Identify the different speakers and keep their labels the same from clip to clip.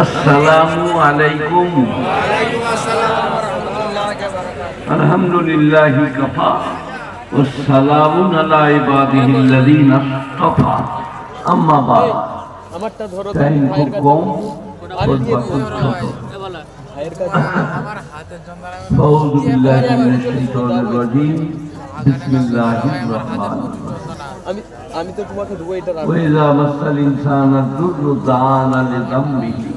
Speaker 1: আসসালামু আলাইকুম। আলহামদুলিল্লাহি কাফা ওয়াসসালামু আলা ইবাদিহিল্লাযীনা ইসতাফা। আম্মা বা'দ। আমারটা ধরো খুব কম আমার হাতে জমরা। আউযু বিল্লাহি মিনাশ শাইতানির রাজীম। বিসমিল্লাহির রাহমানির রাহিম। আমি তো তোমাকে দুটো এটা রাখবো। ওয়াইযা মাসাল ইনসানা দুররু দানা লিযামবিহি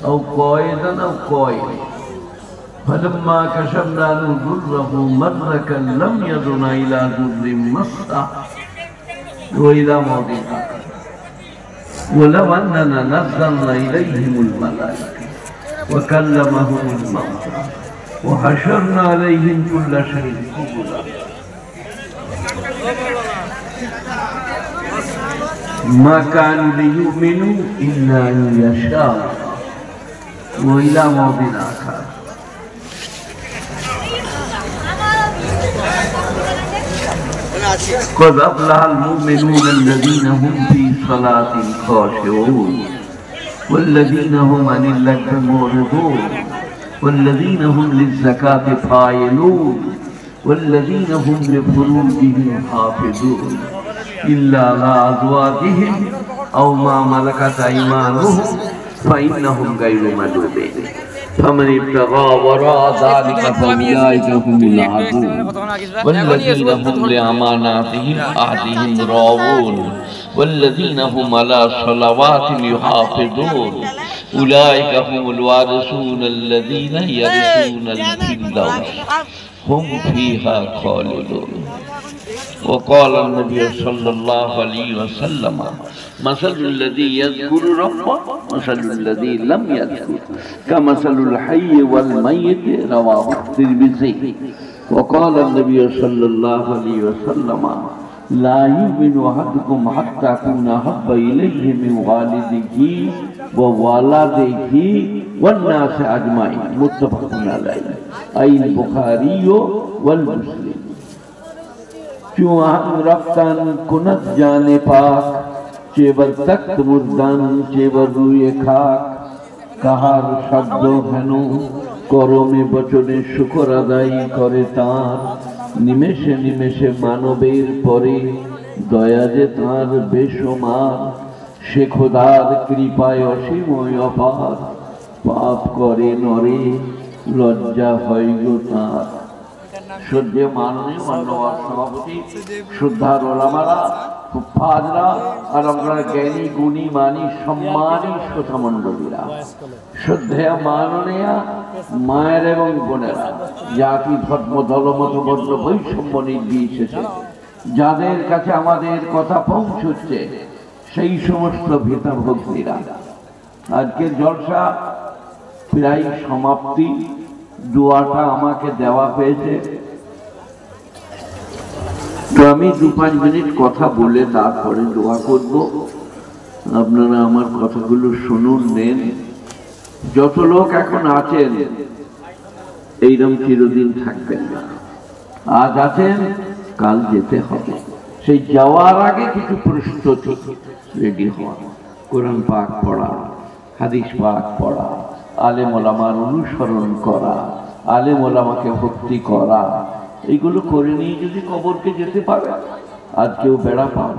Speaker 1: আও কায়দান আও কায়দ ফালাম্মা কাশাফনা দুররাহু মাররাকান লাম ইয়াদুনা ইলা দুররিন মাসা ওয়াইযা মাউদিনা ওয়ালাউ আন্নানা নাযালনা ইলাইহিমুল মালায়েকা ওয়া কাল্লামাহুমুল মাউতা ওয়া হাশারনা আলাইহিম কুল্লা শাইইন কুবুরা ما كانوا ليؤمنوا إلا أن يشاء وإلى موضع آخر قد أفلح المؤمنون الذين هم في صلاتهم خاشعون والذين هم عن اللغو معرضون والذين هم للزكاة فاعلون والذين هم لفروجهم حافظون إلا على أزواجهم أو ما ملكت أيمانهم فإنهم غير ملومين فمن ابتغى وراء ذلك فأولئك هم العادون والذين هم لأماناتهم وعهدهم راعون والذين هم على صلواتهم يحافظون أولئك هم الوارثون الذين يرثون الفردوس هم فيها خالدون وقال النبي صلى الله عليه وسلم مثل الذي يذكر ربه مثل الذي لم يذكر كمثل الحي والميت رواه الترمذي وقال النبي صلى الله عليه وسلم لا يؤمن أحدكم حتى أكون أحب إليه من والده وولده والناس أجمعين متفق عليه أي البخاري والمسلم क्यों हम रफ्तान कुनत जाने पाक चेबर तख्त मुर्दान चेबर रुए खाक कहार शब्द हेनु करमे बचने शुक्र अदाई करे तार निमेषे निमेषे मानवेर परे दया जे तार बेशुमार से खुदार कृपाय असीमय अपार पाप करे नरे लज्जा हय गो तार श्रद्धेय माननीय माननीय सभापति श्रद्धार ओलामारा हुफ्फाजरा और আমরা জ্ঞানী গুণী মানী সম্মানী শ্রোতা মণ্ডলীরা শ্রদ্ধেয় মাননীয় মায়ের এবং বোনেরা জাতি ধর্ম দলমত বর্ণ বৈষম্য নির্বিশেষে যাদের কাছে আমাদের কথা পৌঁছচ্ছে সেই সমস্ত ভীতাভক্তিরা আজকের জলসা প্রায় সমাপ্তি দোয়াটা আমাকে দেওয়া হয়েছে তো আমি 2-5 মিনিট কথা বলে তারপরে দোয়া করব আপনারা আমার কথাগুলো শুনুন নেন যত লোক এখন আছেন এইরকম চিরদিন থাকবেন না আজ আছেন কাল যেতে হবে সেই যাওয়ার আগে কিছু প্রস্তুতি রেডি হওয়া কোরআন পাক পড়া হাদিস পাক পড়া আলেম ওলামার অনুসরণ করা আলেম ওলামাকে ভক্তি করা এইগুলো করে নিয়ে যদি কবরকে যেতে পারে আজ কেউ বেড়া পান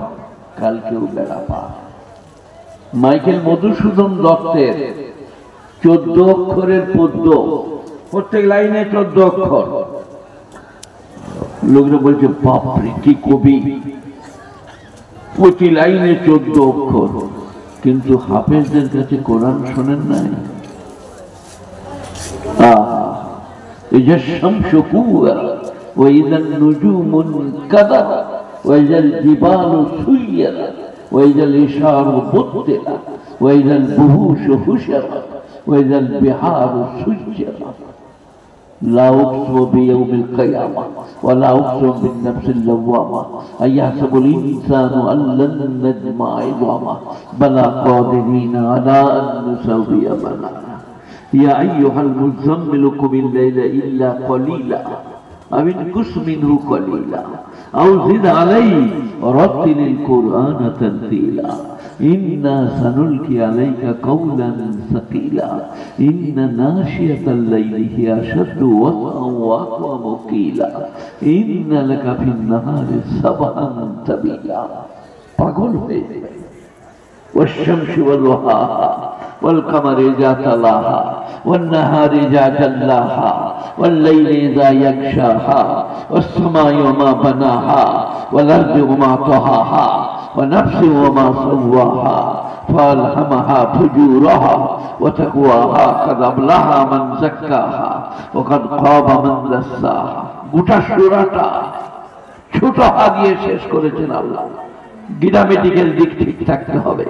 Speaker 1: কাল কেউ বেড়া পান মাইকেল মধুসূদন দত্তের 14 অক্ষরের পদ্য প্রত্যেক লাইনে 14 অক্ষর লোকরা বলছে বাপরে কি কবি প্রতি লাইনে 14 অক্ষর কিন্তু হাফেজদের কাছে কোরআন শোনেন নাই إذا الشمس كورت وإذا النجوم انكدرت وإذا الجبال سيرت وإذا العشار بطلت وإذا الوحوش حشرت وإذا البحار سجرت لا أقسم بيوم القيامة ولا أقسم بالنفس اللوامة أيحسب الإنسان أن لن نجمع عظامه بلى قادرين على أن نسوي بنانه يا أيها المزمل قم الليل إلا قليلا أو انقص منه قليلا أو زد عليه ورتل القرآن ترتيلا ইন্না সানুলকি আলাইকা কাওলান সাকিলা ইন্না নাশিয়াতাল লাইলি হিয়া আশাদ্দু ওয়াতআন ওয়া আকওয়ামু কিলা ইন্না লাকা ফিন নাহারি সাবহান তাবিলা। পাগল হয়ে যাবে। والشمس وضحاها والقمر إذا تلاها والنهار إذا جلاها والليل إذا يغشاها والسماء وما بناها والأرض وما طحاها ونفس وما سواها فألهمها فجورها وتقواها قد أفلح من زكاها وقد خاب من دساها। গোটা সূরাটা ছোট হাত দিয়ে শেষ করেছেন আল্লাহ। গ্রামেটিক্যাল দিক ঠিক থাকতে হবে,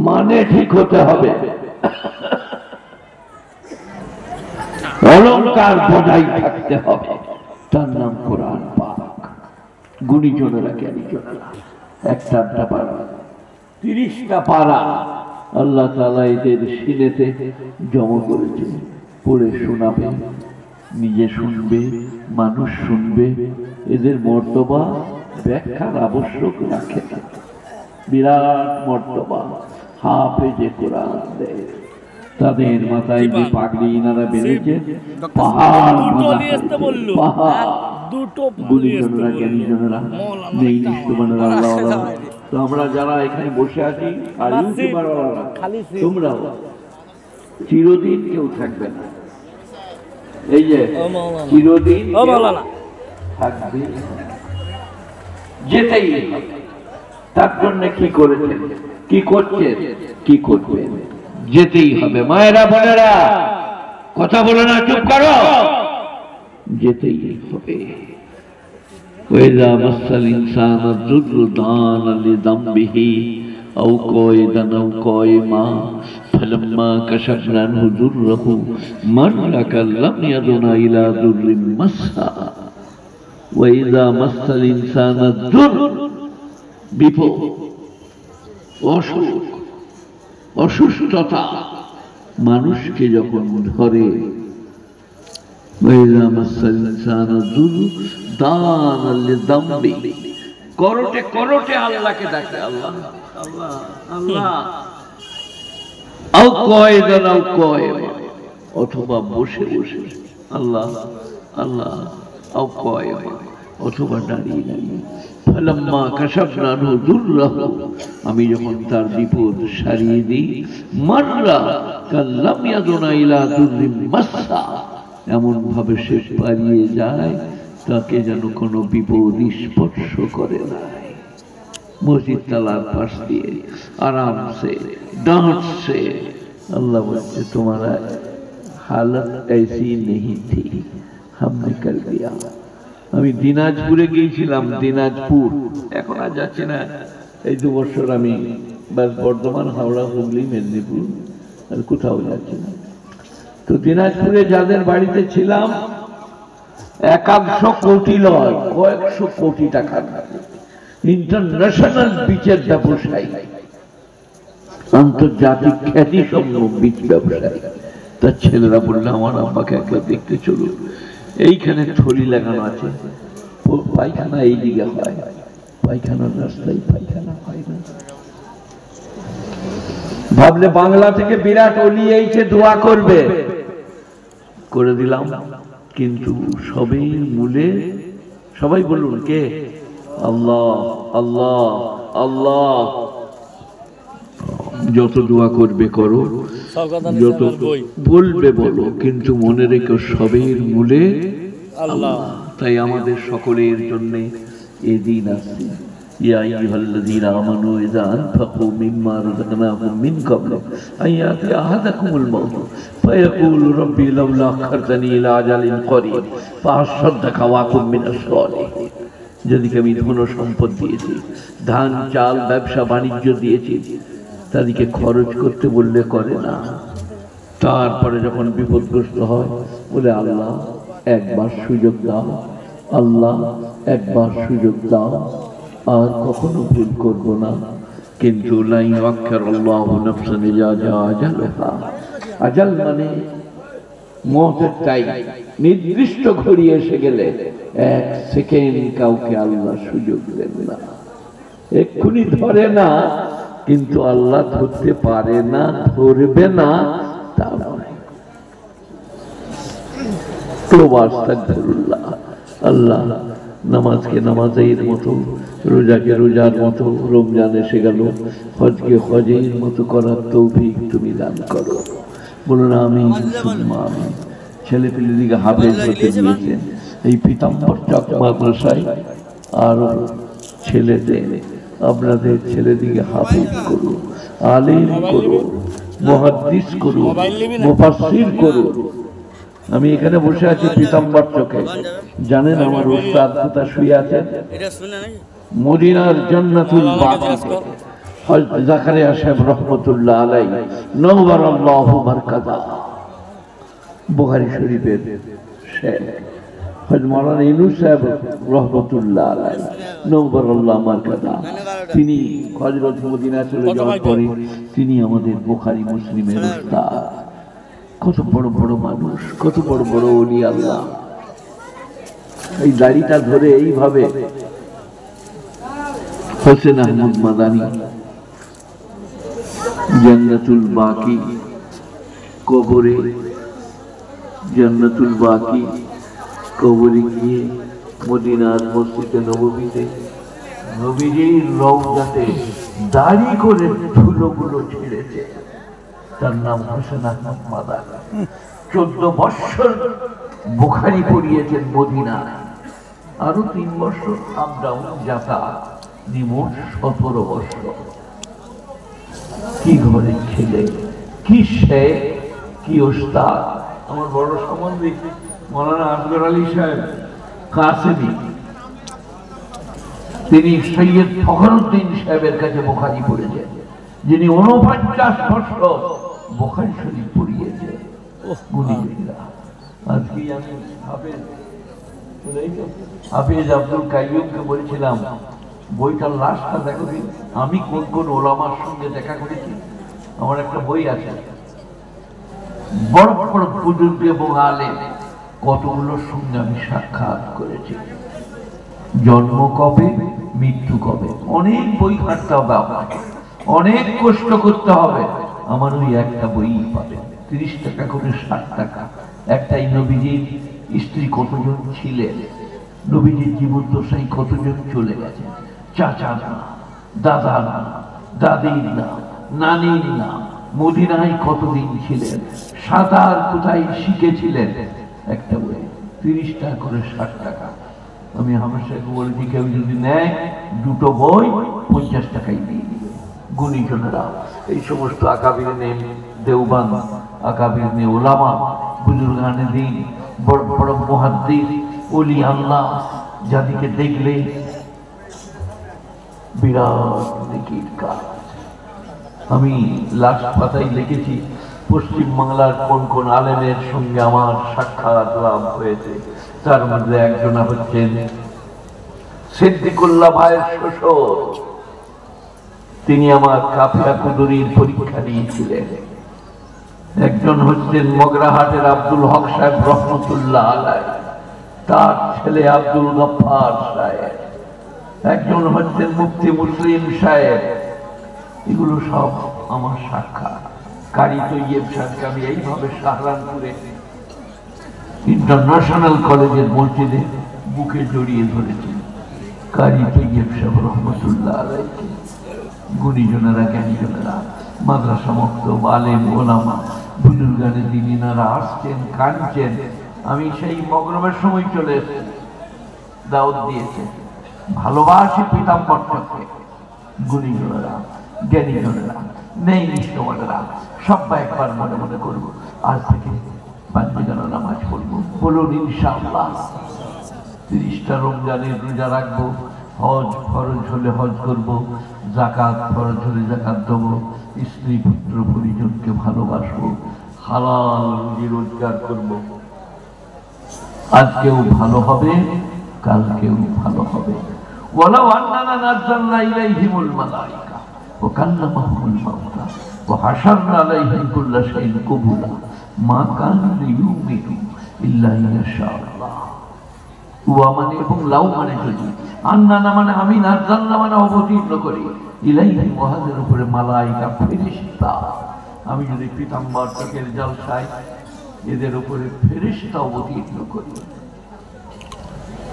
Speaker 1: মানে ঠিক হতে হবে, অলংকার বজায় থাকতে হবে। তার নাম কোরআন পাক। গুণীজনেরা জ্ঞানীজনেরা একটা পারা 30টা পারা আল্লাহ তাআলা এদের সিনেতে জমা করেছে। পড়ে শোনাবে, নিজে শুনবে, মানুষ শুনবে। এদের মর্তবা ব্যাখ্যার আবশ্যক রাখে না। বিরাট মর্তবা হাফেজে কোরআন দেয়। তাদের মাথায় যে পাগড়ি ইনারা বেড়েছে, পাহাড় গুণীজনেরা জ্ঞানীজনেরা নেই নিষ্ঠবানেরা আল্লাহ। তো আমরা যারা এখানে বসে আছি, তোমরা চিরদিন কেউ থাকবে না। এই যে চিরদিন থাকবে, যেতেই তার জন্য কি করেছেন, কি করছেন, কি করবেন, যেতেই হবে। মায়েরা বোনেরা কথা বলো না, চুপ করো, যেতেই হবে। ওয়াইযা মাসাল ইনসানা যুররু দানা লিযামবিহি আও কয়দান আও কয়মা ফালাম্মা কাশাফনা আনহু যুররাহু মাররা কাল্লাম ইয়াদুনা ইলা যুররিন মাসা। ওয়াইযা মাসাল ইনসানা যুরর, বিপদ, অসুখ, অসুস্থতা মানুষকে যখন ধরে, করোটে করোটে আল্লাহকে ডাকে, আল্লাহ আল্লাহ আল্লাহ, অথবা বসে বসে আল্লাহ আল্লাহ, অথবা দাঁড়িয়ে দাঁড়িয়ে। ফালাম্মা কাশাফনা আনহু যুররাহু, আমি যখন তার বিপদ সারিয়ে দিই, মাররা কাল্লাম ইয়াদুনা ইলা যুররিন মাসা, এমন ভাবে সে পালিয়ে যায় তাকে যেন কোনো বিপদ স্পর্শ করে নাই। মসজিদ তালার পাশ দিয়ে আরামসে ডাঁটছে। আল্লাহ বলছে তোমারা হালত ऐसी नहीं थी, हमने कर दिया। আমি দিনাজপুরে গিয়েছিলাম, দিনাজপুর, এখন আর যাচ্ছি না। এই 2 বছর আমি বাস বর্ধমান, হাওড়া, হুগলি, মেদিনীপুর, আর কোথাও যাচ্ছি না। তো দিনাজপুরে যাদের বাড়িতে ছিলাম, 100 কোটি লয়, কয়েকশো কোটি টাকা ইন্টারন্যাশনাল বিচের ব্যবসায়ী, আন্তর্জাতিক খ্যাতি সম্পন্ন বিচ ব্যবসায়ী। তার ছেলেরা বললো আমার আব্বাকে একবার দেখতে চলুন। এইখানে থলি লাগানো আছে, পায়খানা এই দিকে হয়, পায়খানার রাস্তায় পায়খানা হয় না। ভাবলে বাংলা থেকে বিরাট ওলি এইছে, দোয়া করবে, করে দিলাম। কিন্তু সবই মূলে সবাই বলুন কে? আল্লাহ আল্লাহ আল্লাহ। যত দোয়া করবে করো, যত বলবে বলো, কিন্তু মনে রেখো সবের মূলে আল্লাহ। তাই আমাদের সকলের জন্য এই দিন আসছে। ইয়া আইয়ুহাল্লাযীনা আমানু ইযা আনফাকু মিম্মা রাযাকনাকুম মিন ক্বাবলি আন ইয়াতিয়া আহাদাকুমুল মাউত ফায়াকুলু রাব্বি লাউলা আখখারতানি ইলা আজালিন করিব ফাআসাদ্দাকা ওয়া আকুম মিনাস সালিহিন। যদি আমি ধন সম্পদ দিয়েছি, ধান চাল ব্যবসা বাণিজ্য দিয়েছি, তাদেরকে খরচ করতে বললে করে না। তারপরে যখন বিপদগ্রস্ত হয় বলে আল্লাহ একবার সুযোগ দাও, আল্লাহ একবার সুযোগ দাও, আর কখনো ভুল করব না। কিন্তু লা ইউআক্খিরুল্লাহু নাফসান ইযা জাআ আজালুহা, আজাল মানে মওতের টাইম, নির্দিষ্ট ঘড়ি এসে গেলে 1 সেকেন্ড কাউকে আল্লাহ সুযোগ দেন না, এক্ষুনি ধরে না। কিন্তু আল্লাহ ধরতে পারে না, ধরবে না তা নয়। আল্লাহ নামাজকে নামাজের মতো, রোজাকে রোজার মতো, রমজান এসে গেল, হজকে হজের মতো করার তৌফিক তুমি দান করো। বলুন আমিন, আমিন। ছেলে পেলেদিকে হাফেজ হতে দিয়েছেন এই পীতাম্বর চক মাদ্রাসায়, আর ছেলেদের আপনাদের ছেলেদিকে হাফেজ করুন, আলিম করুন, মুহাদ্দিস করুন, মুফাসসির করুন। আমি এখানে বসে আছি পীতাম্বর চকে, জানেন আমার উস্তাদ কোথা শুয়ে আছেন? মদিনার জান্নাতুল বাকিতে হযরত জাকারিয়া সাহেব রাহমাতুল্লাহ আলাইহি নওয়ারাল্লাহু মারকাদা, বুখারী শরীফের শেখ হযরত মাওলানা ইউনূস সাহেব রাহমাতুল্লাহ আলাইহি নওয়ারাল্লাহু মারকাদা, তিনি হযরত মদিনা চলে যাওয়ার পরে তিনি আমাদের বুখারী মুসলিমের উস্তাদ। কত বড় বড় মানুষ, কত বড় বড় ওলি আল্লাহ। এই দাড়িটা ধরে এইভাবে হোসেন আহমদ মাদানী জান্নাতুল বাকি কবরে, জান্নাতুল বাকি কবরে গিয়ে মদিনার মসজিদে নববীতে নবীজির রওজাতে দাড়ি করে ধুলোগুলো ছেড়েছে। তার নাম হোসেন আহমদ মাদানী। 14 বছর বুখারী পড়িয়েছেন মদিনায়, আরো 3 বছর আপ ডাউন যাতায়াত, নিমোট 17 বছর। কি ঘরে ছেলে, কি শেখ, কি ওস্তাদ। আমার বড় সম্বন্ধে মৌলানা আসগর আলী সাহেব কাসেমি, তিনি সৈয়দ ফখরুদ্দিন সাহেবের কাছে বুখারী পড়েছেন, যিনি 49 বছর বুখারী শরীফ পড়িয়েছে। আজকে আমি হাফেজ আব্দুল কাইয়ুমকে বলেছিলাম বইটার লাস্টটা দেখো, আমি কোন কোন ওলামার সঙ্গে দেখা করেছি। আমার একটা বই আছে, বড় বড় বুজুর্গ এবং আলেম কতগুলোর সঙ্গে আমি সাক্ষাৎ করেছি, জন্ম কবে মৃত্যু কবে। অনেক বই ঘাঁটতে হবে আপনাকে, অনেক কষ্ট করতে হবে। আমার ওই একটা বই পাবে 30 টাকা করে, 60 টাকা। একটাই নবীজির স্ত্রী কতজন ছিলেন, নবীজির জীবদ্দশায় কতজন চলে গেছে, চাচার নাম, দাদার নাম, দাদির নাম, নানির নাম, মদিনায় কতদিন ছিলেন, সাঁতার কোথায় শিখেছিলেন। একটা বই 30 টাকা করে, 60 টাকা। আমি হামেশাকে বলেছি কেউ যদি নেয় 2টো বই 50 টাকায় দিয়ে দিবে। গুণীজনেরা এই সমস্ত আকাবির নে দেওবান, আকাবির নে ওলামা, বুজুর্গানে দিন, বড় বড় মুহাদ্দিস, ওলি আল্লাহ, যাদেরকে দেখলে বিরাট নেকির কাজ। আমি লাস্ট পাতায় লিখেছি পশ্চিম বাংলার কোন কোন আলেমের সঙ্গে আমার সাক্ষাৎ লাভ হয়েছে। তার মধ্যে একজন হচ্ছেন সিদ্দিকুল্লাহ ভাইয়ের শ্বশুর, তিনি আমার কাফিয়া কুদুরির পরীক্ষা দিয়েছিলেন। একজন হচ্ছেন মগরাহাটের আব্দুল হক সাহেব রহমতুল্লাহ আলাইহি, তার ছেলে আব্দুল গফফার সাহেব। একজন হচ্ছেন মুফতি মুসলিম সাহেব। এগুলো সব আমার সাক্ষাৎ। কারি তৈয়ব সাহেবকে আমি এইভাবে সাহারানপুরে ইন্টারন্যাশনাল কলেজের মসজিদে বুকে জড়িয়ে ধরেছি। কারি তৈয়ব সাহেব রহমতুল্লাহ আলাইহি, গুণীজনেরা, জ্ঞানীজনেরা, মাদ্রাসা মক্তব, আলেম ওলামা, বুজুর্গানে দিনীনারা আসছেন, কাঁদছেন। আমি সেই মগরমের সময় চলে এসেছি, দাওয়াত দিয়েছে। ভালোবাসি পীতাম্বর চককে, গুণীজনেরা, জ্ঞানীজনেরা, নেই নিষ্ঠমানেরা, সবাই একবার মনে মনে করবো আজ থেকে 5 বেলা নামাজ পড়বো। বলুন ইনশাআল্লাহ। 30টা রমজানের রোজা রাখবো, হজ ফরজ হলে হজ করবো, যাকাত ফরজ হলে যাকাত দেবো, স্ত্রী পুত্র পরিজনকে ভালোবাসবো, হালাল রুজি রোজগার করবো। আজকেও ভালো হবে, কালকেও ভালো হবে। ওয়ালাউ আন্নানা নাযালনা ইলাইহিমুল মালাইকা ওয়া কাল্লামাহুমুল মাউতা ওয়া হাশারনা আলাইহিম কুল্লা শাইইন কুবুলা মা কানা লিয়ুমিনু ইল্লা ইনশাআল্লাহ। ওয়া মানে এবং লাউ মানে যদি, আন্নানা মানে আমি, নাযালনা মানে অবতীর্ণ করি, ইলাইহি ওয়াহাদের উপরে মালাইকা ফেরেশতা। আমি যদি পীতাম্বর চোখের জলসায় এদের উপরে ফেরেশতা অবতীর্ণ করি।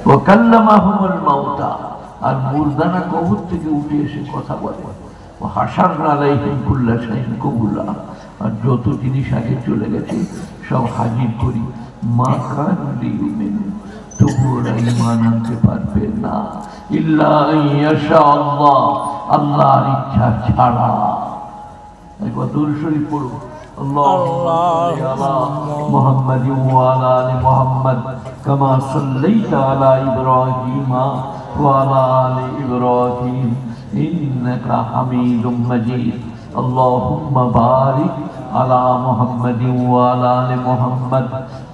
Speaker 1: ওয়া কাল্লামাহুমুল মাউতা, আর মুরদানা কবর থেকে উঠে এসে কথা বলে। ওয়া হাশারনা আলাইহিম কুল্লা শাইইন কুবুলা, আর যত জিনিস আগে চলে গেছে সব হাজির করি। মা কানু লিউমিনু, তবু ওরা ঈমান আনতে পারবে না, ইল্লা ইয়াশা আল্লাহ, আল্লাহর ইচ্ছা ছাড়া। একবার দুরূদ শরীফ পড়ো। আল্লাহুম্মা সাল্লি আলা মুহাম্মাদিন ওয়া আলা আলি মুহাম্মাদ কামা সাল্লাইতা আলা ইব্রাহিম ওয়া আলা আলি ইব্রাহিম ইন্নাকা হামিদুম মাজিদ। আল্লাহুম্মা বারিক আলা মুহাম্মাদিন ওয়া আলা আলি মুহাম্মাদ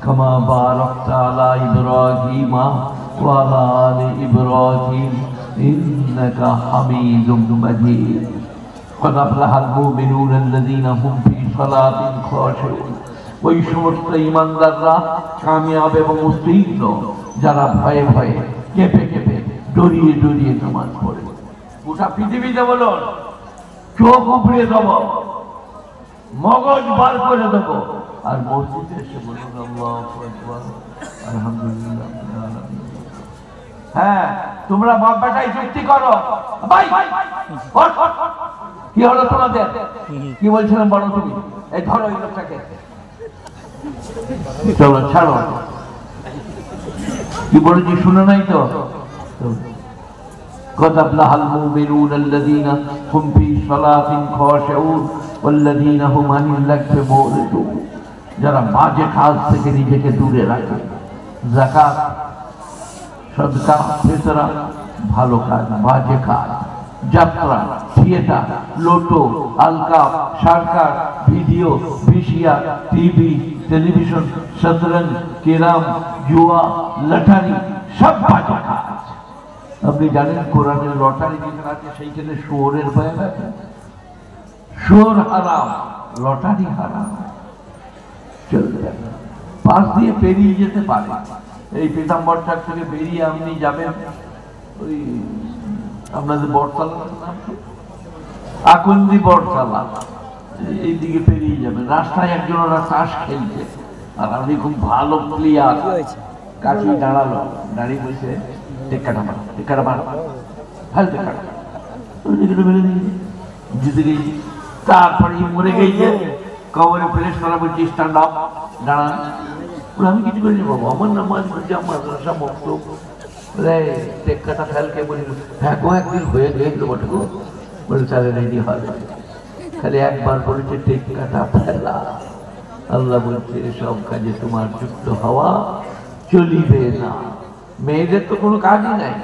Speaker 1: কামা বারাকতা আলা ইব্রাহিম ওয়া আলা আলি ইব্রাহিম ইন্নাকা হামিদুম মাজিদ। قد أفلح المؤمنون الذين هم في صلاتهم خاشعون। ওই সমস্ত ঈমানদাররা কামিয়াব এবং উত্তীর্ণ যারা ভয়ে ভয়ে কেঁপে কেঁপে ডরিয়ে ডরিয়ে নামাজ পড়ে। গোটা পৃথিবীতে বলো চোখ উপড়িয়ে দেব, মগজ বার করে দেব, আর মসজিদে এসে বলুন আল্লাহু আকবার আলহামদুলিল্লাহ। হ্যাঁ, তোমরা বাপ বেটাই যুক্তি করো। ভাই কি হলো তোমাদের? কি বলছিলাম বলো তুমি? এই ধরো এই লোকটাকে, চলো ছাড়ো। কি বলেছি শুনে নাই তো? قد أفلح المؤمنون الذين هم في صلاتهم خاشعون والذين هم عن اللغو معرضون। যারা বাজে কাজ থেকে নিজেকে দূরে রাখে। যাকাত, সদকা, ফিতরা ভালো কাজ, বাজে কাজ, যাত্রা, থিয়েটার, লোটো, আলকাপ, সরকার, ভিডিও, ভিসিআর, টিভি, টেলিভিশন, শতরঞ্জ, কেরাম, জুয়া, লটারি সব বাজে কাজ। আপনি জানেন কোরআনের লটারি যেখানে আছে সেইখানে শুয়োরের ভয় আছে। শুয়োর হারাম, লটারি হারাম। চলবে পাশ দিয়ে পেরিয়ে যেতে পারে। এই পীতাম্বর চাক থেকে বেরিয়ে আপনি যাবেন ওই আপনাদের বটতলা, আকন্দি বটতলা, এই দিকে পেরিয়ে যাবেন। রাস্তায় একজন ওরা তাস খেলছে, আর আপনি খুব ভালো প্লেয়ার। কাছে দাঁড়ালো, দাঁড়িয়ে বলছে টেক্কাটা মার, টেক্কাটা মার, ভালো টেক্কাটা মেরে দিয়েছে, জিতে গেছি। তারপরে মরে গেছে, কবরে ফেরেশ করা বলছে স্ট্যান্ড আপ, দাঁড়ান। আমি কিছু করিনি বাবু, আমার নামাজ বলছে, আমার মাদ্রাসা মক্তব। টেক্কাটা ফেলকে বলি হ্যাঁ গো একদিন হয়ে গেছিল বটে গো, বলে তাহলে রেডি হবে। খালি একবার বলেছে টেক্কাটা ফেলা। আল্লাহ বলছে সব কাজে তোমার যুক্ত হওয়া চলিবে না। মেয়েদের তো কোনো কাজই নাই।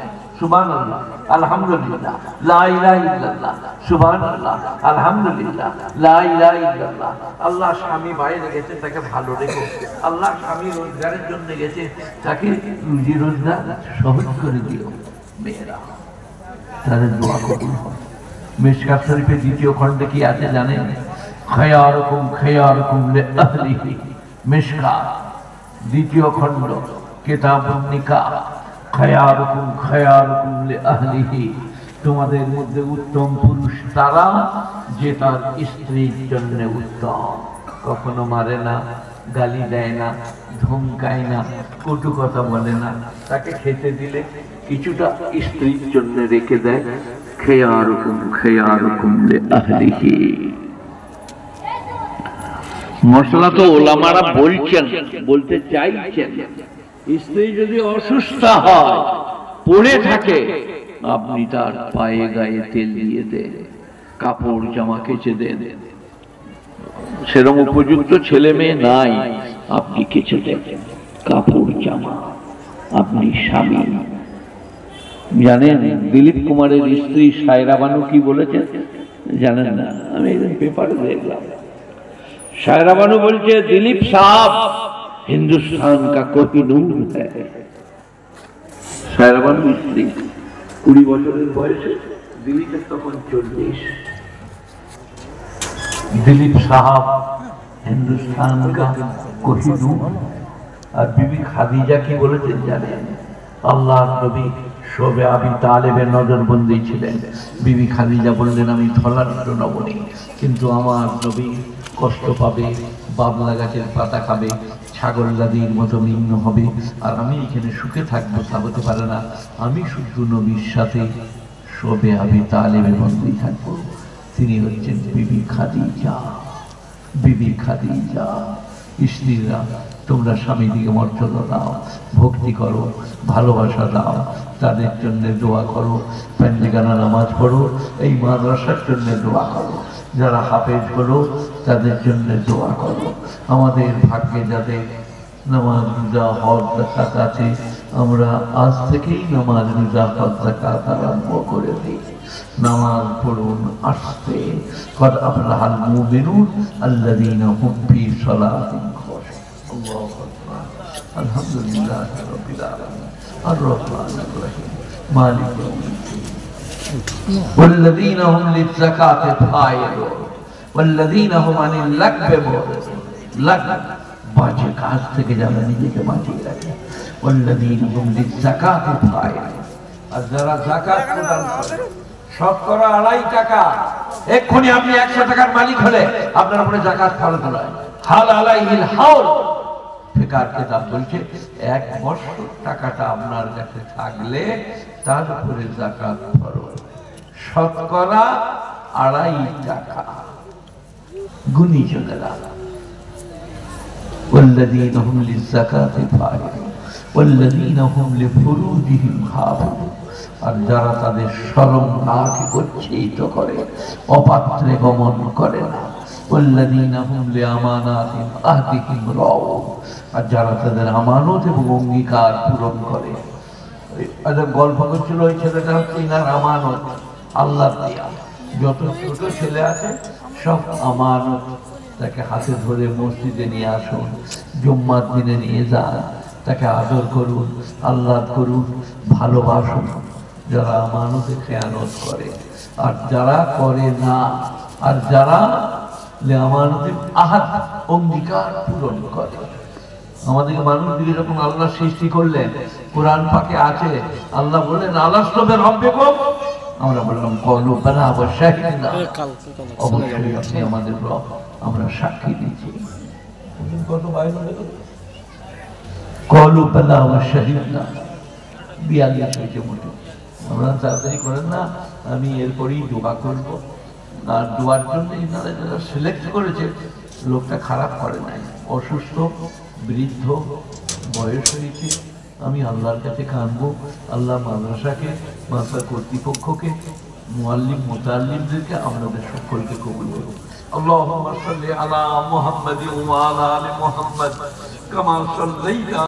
Speaker 1: সুবহানাল্লাহ, আলহামদুলিল্লাহ, লা ইলাহা ইল্লাল্লাহ, সুবহানাল্লাহ, আলহামদুলিল্লাহ, লা ইলাহা ইল্লাল্লাহ। আল্লাহ স্বামী বাইরে গেছে, তাকে ভালো রেখো। আল্লাহ স্বামী রোজগারের জন্য গেছে, তাকে রুজি রোজগার সহজ করে দিও। মেয়েরা তাদের দোয়া কবুল হয়। মিশকাত শরীফের দ্বিতীয় খণ্ডে কি আছে জানেন? খায়ারুকুম খায়ারুকুম লিআহলিহি। মিশকাত দ্বিতীয় খণ্ড, কিতাবুন নিকাহ। খায়ারুকুম খায়ারুকুম লিআহলিহি। তোমাদের মধ্যে উত্তম পুরুষ তারা যে তার স্ত্রীর জন্য উত্তম। কখনো মারে না, গালি দেয় না, ধমকায় না, কটু কথা বলে না। তাকে খেতে দিলে কিছুটা স্ত্রীর জন্য রেখে দেয়। খায়ারুকুম খায়ারুকুম লিআহলিহি। মশলা তো ওলামারা বলছেন, বলতে চাইছেন। স্ত্রী যদি অসুস্থ হয়, পড়ে থাকে, আপনি তার পায়ে গায়ে তেল দিয়ে দেন, কাপড় জামা কেচে দেন। সেরকম উপযুক্ত ছেলে মেয়ে নাই, আপনি কেচে দেন কাপড় জামা। আপনি স্বামী। জানেন দিলীপ কুমারের স্ত্রী সায়রা বানু কি বলেছেন জানেন না? আমি একদিন পেপারে দেখলাম। सायरा बानू बोलছে दिलीप साहब हिंदुस्तान का कोहिनूर है। सायरा बानू स्त्री 20 বছরের বয়সে, দিলীপের তখন 40। दिलीप साहब हिंदुस्तान का कोहिनूर। और बीबी खादिजा की बोलेছেন জানেন? আল্লাহর নবী শোবে আবি তালেবের নজরবন্দি ছিলেন। বিবি খাদিজা বললেন আমি ধলাঢ্য নবনী, কিন্তু আমার নবী কষ্ট পাবে, বাবলা গাছের পাতা খাবে, ছাগল দাদির মতো নিম্ন হবে, আর আমি এখানে সুখে থাকবো তা হতে পারে না। আমি শুধু নবীর সাথে শোবে আবি তালেবে বন্দি থাকবো। তিনি হচ্ছেন বিবি খাদিজা। বিবি খাদিজা। স্ত্রীরা তোমরা স্বামীদিকে মর্যাদা দাও, ভক্তি করো, ভালোবাসা দাও, তাদের জন্য দোয়া করো, পাঞ্জিগানা নামাজ পড়ো, এই মাদ্রাসার জন্য দোয়া করো, যারা হাফেজ হলো তাদের জন্য দোয়া করো। আমাদের ভাগ্যে যাদের নামাজ রোজা হজ যাকাত আছে, আমরা আজ থেকেই নামাজ রোজা হজ যাকাত আরম্ভ করে দিই। নামাজ পড়ুন আস্তে। قد أفلح المؤمنون الذين هم في صلاتهم خاشعون. الله أكبر. الحمد لله رب العالمين الرحمن الرحيم مالك يوم الدين والذين هم للزكاة فاعلون والذين هم عن اللغو معرضون. لغو বাজে কাজ থেকে যারা নিজেকে বাঁচিয়ে রাখে। والذين هم للزكاة فاعلون। আর যারা যাকাত প্রদান করে, শতকরা 2.5 টাকা, এক্ষুনি আপনি 100 টাকার মালিক হলে আপনার উপরে যাকাত ফরজ নয়। হাল আলাইহিল হাউল। ফিকার কিতাব বলছে 1 বছর টাকাটা আপনার কাছে থাকলে তার উপরে যাকাত ফরজ। শতকরা 2.5 টাকা গুণী চলে গেল। والذين هم للزكاة فاعلون والذين هم لفروجهم حافظون। আর যারা তাদের শরম নাকে গচ্ছিত করে, অপাত্রে গমন করে না। والذين هم لأماناتهم عهدهم راعون। আর যারা তাদের আমানত এবং অঙ্গীকার পূরণ করে। গল্প করছিল ওই ছেলেটা হচ্ছে ইনার আমানত, আল্লাহ দিয়া। যত ছোট ছেলে আছে সব আমানত। তাকে হাতে ধরে মসজিদে নিয়ে আসুন, জুম্মার দিনে নিয়ে যান, তাকে আদর করুন, আহ্লাদ করুন, ভালোবাসুন। যারা আমানতে খেয়ানত করে আর যারা করে না, আর যারা আমানতে আহাদ অঙ্গীকার পূরণ করে। আমাদেরকে মানুষদিকে যখন আল্লাহ সৃষ্টি করলেন, কোরআন পাকে আছে আল্লাহ বললেন আলাস্তু বিরাব্বিকুম। আমরা বললাম ক্বালু বালা ওয়া শাহিদনা। অবশ্যই আপনি আমাদের রব, আমরা সাক্ষী দিচ্ছি। কত বাইরে ক্বালু বালা ওয়া শাহিদনা 42 হয়েছে মোটে। আমরা তাড়াতাড়ি করেন না, আমি এরপরেই দোয়া করবো। আর দোয়ার জন্য এনারা যারা সিলেক্ট করেছে, লোকটা খারাপ করে নাই, অসুস্থ, বৃদ্ধ, বয়স হয়েছে। আমি আল্লাহর কাছে কাঁদবো, আল্লাহ মাদ্রাসাকে, মাদ্রাসা কর্তৃপক্ষকে, মুআল্লিম মুতাআল্লিমদেরকে, আপনাদের সকলকে কবুল করুন। আল্লাহুম্মা সাল্লি আলা মুহাম্মাদিন ওয়া আলা আলি মুহাম্মাদ কামা সাল্লাইতা